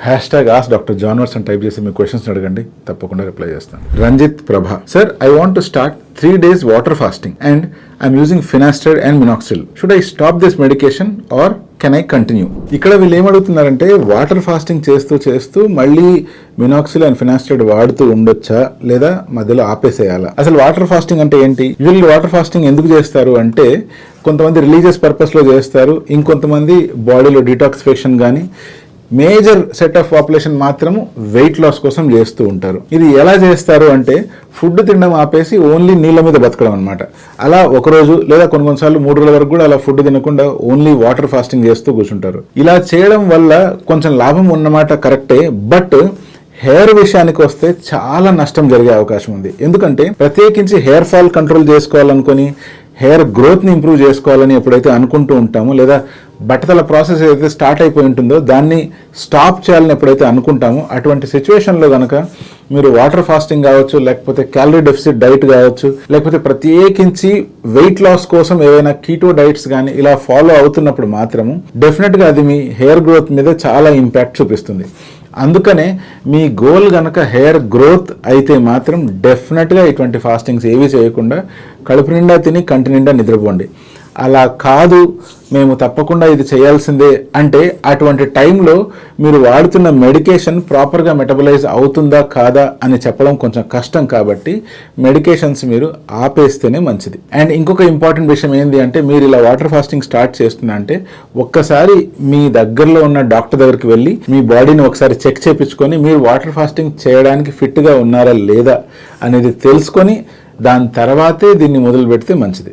#AskDr. John అని type చేసి మీ questions అడగండి, తప్పకుండా రిప్లై చేస్తాను. Ranjith Prabha, sir I want to start 3 days water fasting and I'm using finasteride and minoxidil. Should I stop this medication or can I continue? ఇక్కడ వీళ్ళు ఏమడుగుతున్నారంటే water fasting చేస్తూ మళ్ళీ మినాక్సిల్ and finasteride వాడుతూ ఉండొచ్చా లేదా మధ్యలో ఆపేసేయాలా? అసలు వాటర్ ఫాస్టింగ్ అంటే ఏంటి? వీళ్ళు వాటర్ ఫాస్టింగ్ ఎందుకు చేస్తారు అంటే కొంతమంది రిలీజియస్ పర్పస్లో చేస్తారు, ఇంకొంతమంది బాడీలో డిటాక్సిఫికేషన్ కానీ, మేజర్ సెట్ ఆఫ్ పాపులేషన్ మాత్రము వెయిట్ లాస్ కోసం చేస్తూ ఉంటారు. ఇది ఎలా చేస్తారు అంటే ఫుడ్ తినడం ఆపేసి ఓన్లీ నీళ్ళ మీద బతకడం అనమాట. అలా ఒకరోజు లేదా కొన్నిసార్లు 3 రోజుల వరకు కూడా అలా ఫుడ్ తినకుండా ఓన్లీ వాటర్ ఫాస్టింగ్ చేస్తూ కూర్చుంటారు. ఇలా చేయడం వల్ల కొంచెం లాభం ఉన్నమాట కరెక్టే, బట్ హెయిర్ విషయానికి వస్తే చాలా నష్టం జరిగే అవకాశం ఉంది. ఎందుకంటే ప్రత్యేకించి హెయిర్ ఫాల్ కంట్రోల్ చేసుకోవాలనుకొని హెయిర్ గ్రోత్ని ఇంప్రూవ్ చేసుకోవాలని ఎప్పుడైతే అనుకుంటూ ఉంటామో, లేదా బట్టతల ప్రాసెస్ ఏదైతే స్టార్ట్ అయిపోయి ఉంటుందో దాన్ని స్టాప్ చేయాలని ఎప్పుడైతే అనుకుంటామో, అటువంటి సిచ్యువేషన్లో కనుక మీరు వాటర్ ఫాస్టింగ్ కావచ్చు, లేకపోతే క్యాలరీ డెఫిసిట్ డైట్ కావచ్చు, లేకపోతే ప్రత్యేకించి వెయిట్ లాస్ కోసం ఏవైనా కీటో డైట్స్ కానీ ఇలా ఫాలో అవుతున్నప్పుడు మాత్రము డెఫినెట్గా అది మీ హెయిర్ గ్రోత్ మీద చాలా ఇంపాక్ట్ చూపిస్తుంది. అందుకనే మీ గోల్ గనక హెయిర్ గ్రోత్ అయితే మాత్రం డెఫినెట్గా ఇటువంటి ఫాస్టింగ్స్ ఏవి చేయకుండా కడుపు నిండా తిని కంటి నిండా నిద్రపోండి. అలా కాదు మేము తప్పకుండా ఇది చేయాల్సిందే అంటే అటువంటి టైంలో మీరు వాడుతున్న మెడికేషన్ ప్రాపర్గా మెటబలైజ్ అవుతుందా కాదా అని చెప్పడం కొంచెం కష్టం. కాబట్టి మెడికేషన్స్ మీరు ఆపేస్తేనే మంచిది. అండ్ ఇంకొక ఇంపార్టెంట్ విషయం ఏంటి అంటే మీరు ఇలా వాటర్ ఫాస్టింగ్ స్టార్ట్ చేస్తున్నా అంటే ఒక్కసారి మీ దగ్గరలో ఉన్న డాక్టర్ దగ్గరికి వెళ్ళి మీ బాడీని ఒకసారి చెక్ చేయించుకొని మీరు వాటర్ ఫాస్టింగ్ చేయడానికి ఫిట్గా ఉన్నారా లేదా అనేది తెలుసుకొని దాని తర్వాతే దీన్ని మొదలు పెడితే మంచిది.